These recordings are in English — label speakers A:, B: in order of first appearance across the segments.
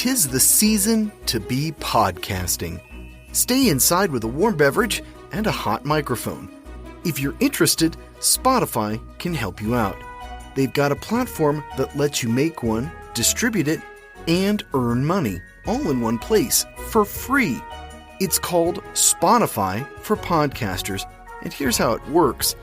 A: 'Tis the season to be podcasting. Stay inside with a warm beverage and a hot microphone. If you're interested, Spotify can help you out. They've got a platform that lets you make one, distribute it, and earn money all in one place for free. It's called Spotify for Podcasters, and here's how it works.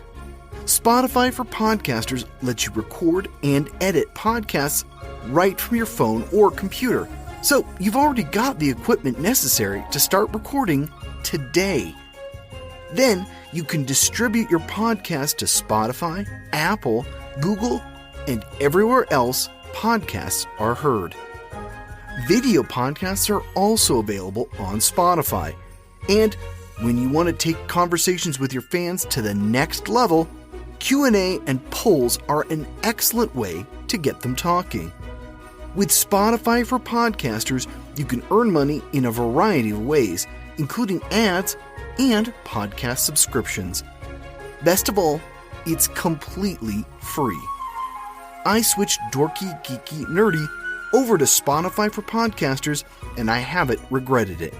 A: Spotify for Podcasters lets you record and edit podcasts right from your phone or computer. So you've already got the equipment necessary to start recording today. Then you can distribute your podcast to Spotify, Apple, Google, and everywhere else podcasts are heard. Video podcasts are also available on Spotify. And when you want to take conversations with your fans to the next level, Q&A and polls are an excellent way to get them talking. With Spotify for Podcasters, you can earn money in a variety of ways, including ads and podcast subscriptions. Best of all, it's completely free. I switched Dorky, Geeky, Nerdy over to Spotify for Podcasters, and I haven't regretted it.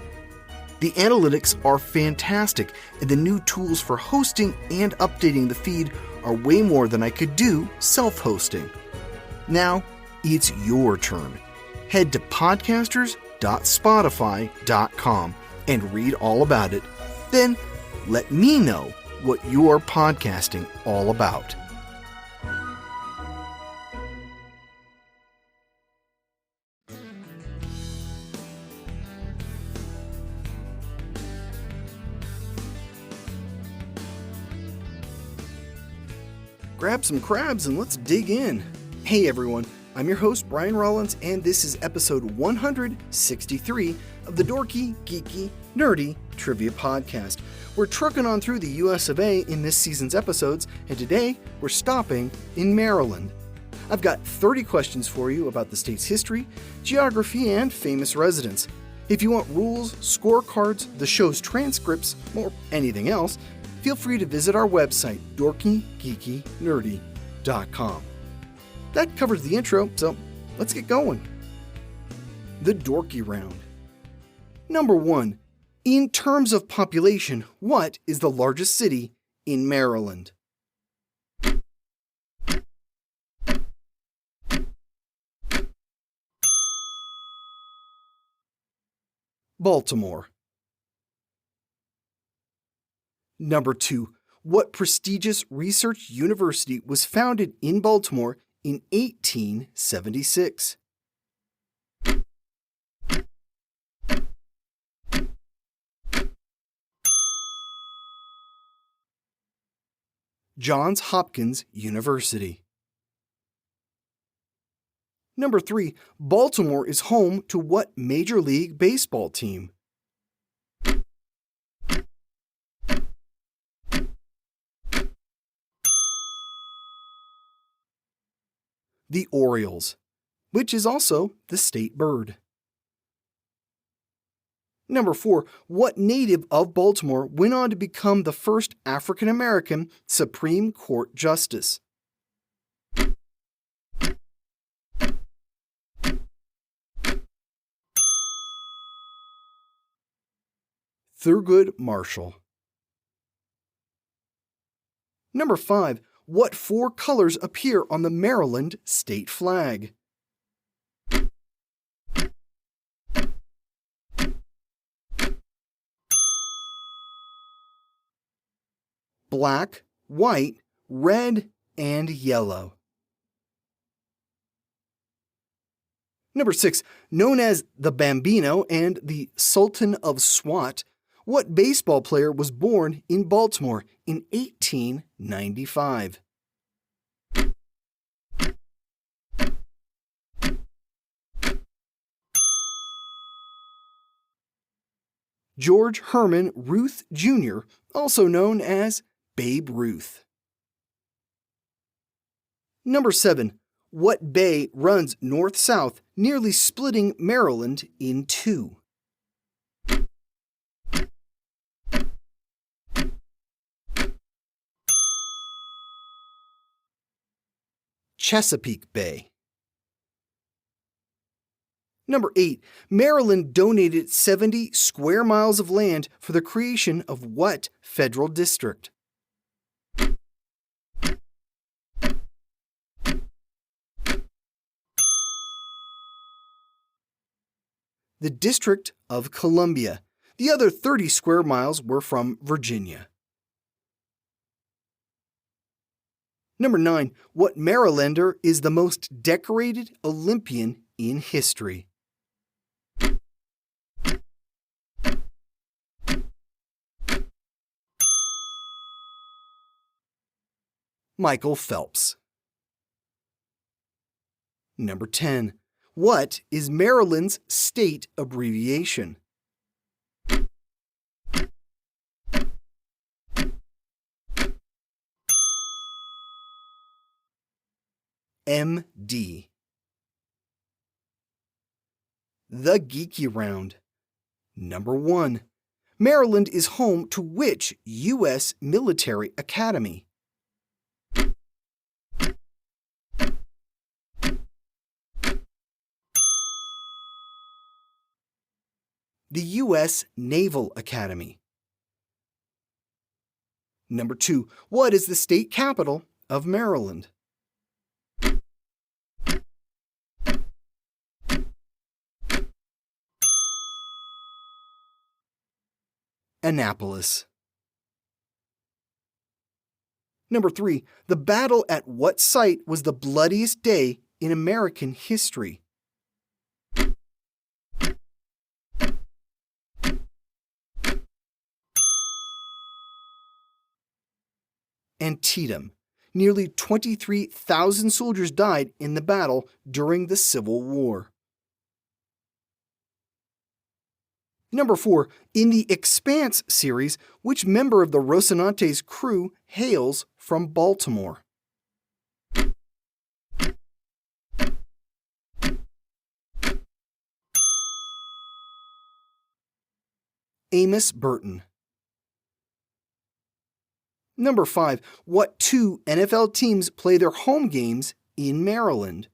A: The analytics are fantastic, and the new tools for hosting and updating the feed are way more than I could do self-hosting. Now, it's your turn. Head to podcasters.spotify.com and read all about it. Then, let me know what you're podcasting all about. Grab some crabs and let's dig in. Hey everyone, I'm your host Brian Rollins, and this is episode 163 of the Dorky, Geeky, Nerdy Trivia Podcast. We're trucking on through the US of A in this season's episodes, and today we're stopping in Maryland. I've got 30 questions for you about the state's history, geography, and famous residents. If you want rules, scorecards, the show's transcripts, or anything else, feel free to visit our website, dorkygeekynerdy.com. That covers the intro, so let's get going. The Dorky Round. Number 1. In terms of population, what is the largest city in Maryland? Baltimore. Number 2. What prestigious research university was founded in Baltimore in 1876? Johns Hopkins University. Number 3. Baltimore is home to what Major League Baseball team? The Orioles, which is also the state bird. Number 4. What native of Baltimore went on to become the first African American Supreme Court Justice? Thurgood Marshall. Number 5. What 4 colors appear on the Maryland state flag? Black, white, red, and yellow. Number 6. Known as the Bambino and the Sultan of Swat, what baseball player was born in Baltimore in 1895? George Herman Ruth Jr., also known as Babe Ruth. Number 7. What bay runs north-south, nearly splitting Maryland in two? Chesapeake Bay. Number 8. Maryland donated 70 square miles of land for the creation of what federal district? The District of Columbia. The other 30 square miles were from Virginia. Number 9. What Marylander is the most decorated Olympian in history? Michael Phelps. Number 10. What is Maryland's state abbreviation? MD. The Geeky Round. Number 1. Maryland is home to which U.S. military academy? The U.S. Naval Academy. Number 2. What is the state capital of Maryland? Annapolis. Number 3. The battle at what site was the bloodiest day in American history? Antietam. Nearly 23,000 soldiers died in the battle during the Civil War. Number 4. In the Expanse series, which member of the Rocinante's crew hails from Baltimore? Amos Burton. Number 5. What 2 NFL teams play their home games in Maryland?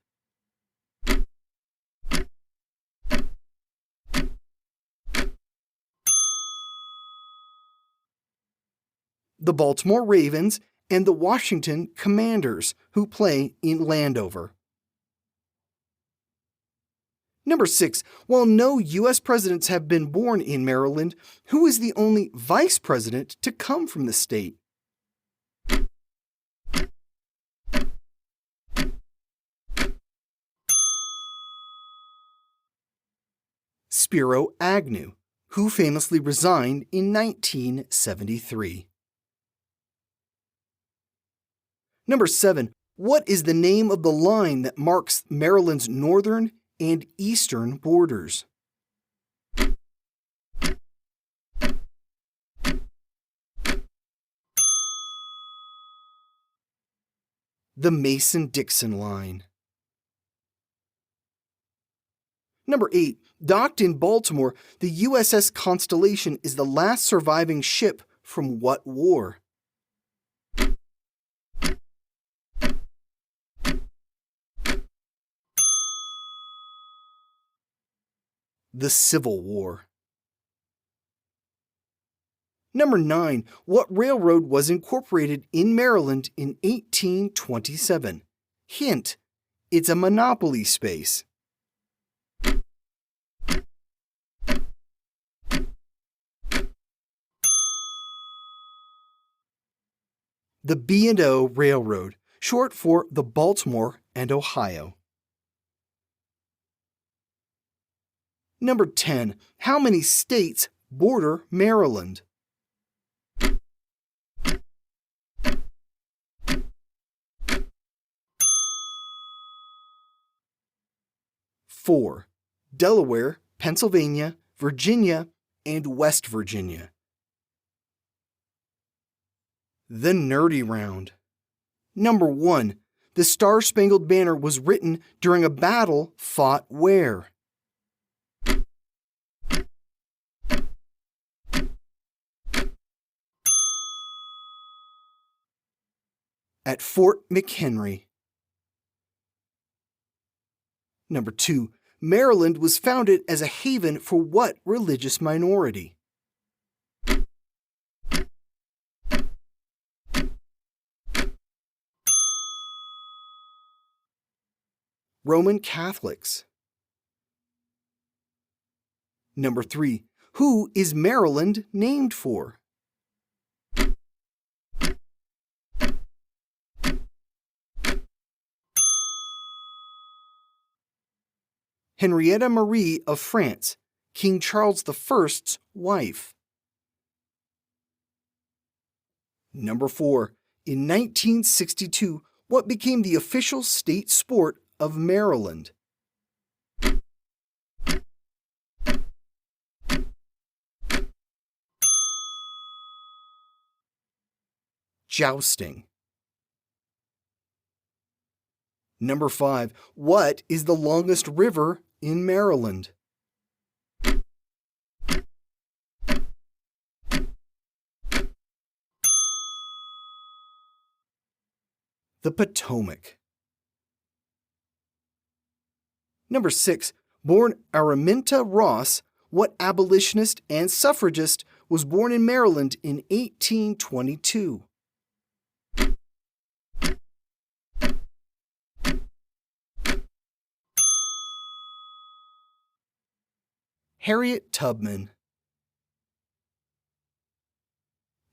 A: The Baltimore Ravens and the Washington Commanders, who play in Landover. Number 6. While no U.S. presidents have been born in Maryland, who is the only vice president to come from the state? Spiro Agnew, who famously resigned in 1973. Number 7. What is the name of the line that marks Maryland's northern and eastern borders? The Mason-Dixon Line. Number 8. Docked in Baltimore, the USS Constellation is the last surviving ship from what war? The Civil War. Number 9. What railroad was incorporated in Maryland in 1827? Hint: it's a monopoly space. The B&O Railroad, short for the Baltimore and Ohio. Number 10. How many states border Maryland? Four: Delaware, Pennsylvania, Virginia, and West Virginia. The Nerdy Round. Number 1. The Star-Spangled Banner was written during a battle fought where? At Fort McHenry. Number 2. Maryland was founded as a haven for what religious minority? Roman Catholics. Number 3. Who is Maryland named for? Henrietta Marie of France, King Charles I's wife. Number 4. In 1962, what became the official state sport of Maryland? Jousting. Number 5. What is the longest river in Maryland? The Potomac. Number 6. Born Araminta Ross, what abolitionist and suffragist was born in Maryland in 1822? Harriet Tubman.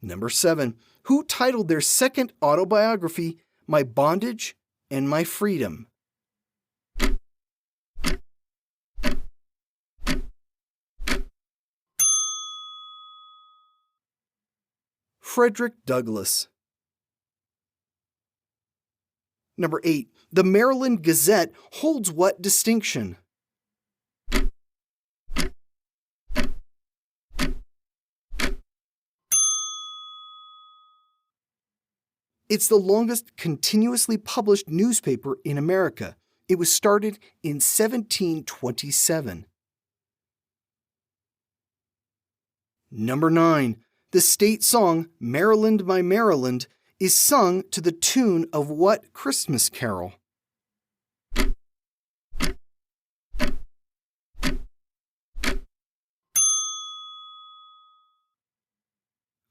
A: Number 7. Who titled their second autobiography, My Bondage and My Freedom? Frederick Douglass. Number 8. The Maryland Gazette holds what distinction? It's the longest continuously published newspaper in America. It was started in 1727. Number 9. The state song, Maryland, My Maryland, is sung to the tune of what Christmas carol?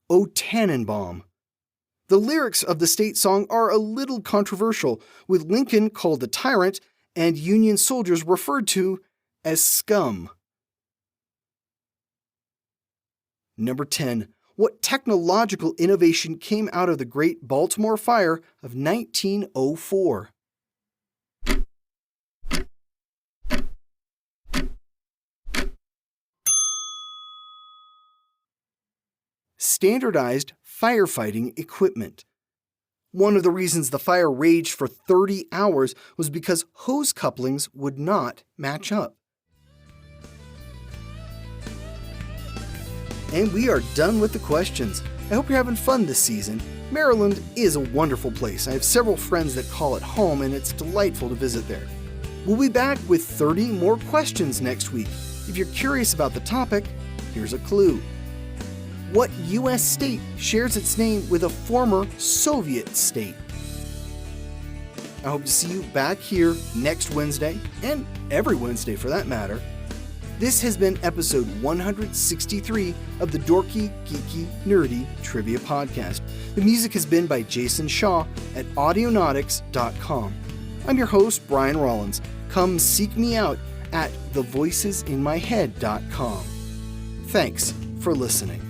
A: O Tannenbaum. The lyrics of the state song are a little controversial, with Lincoln called a tyrant and Union soldiers referred to as scum. Number 10. What technological innovation came out of the Great Baltimore Fire of 1904? Standardized firefighting equipment. One of the reasons the fire raged for 30 hours was because hose couplings would not match up. And we are done with the questions. I hope you're having fun this season. Maryland is a wonderful place. I have several friends that call it home, and it's delightful to visit there. We'll be back with 30 more questions next week. If you're curious about the topic, here's a clue. What U.S. state shares its name with a former Soviet state? I hope to see you back here next Wednesday, and every Wednesday for that matter. This has been episode 163 of the Dorky, Geeky, Nerdy Trivia Podcast. The music has been by Jason Shaw at audionautics.com. I'm your host, Brian Rollins. Come seek me out at thevoicesinmyhead.com. Thanks for listening.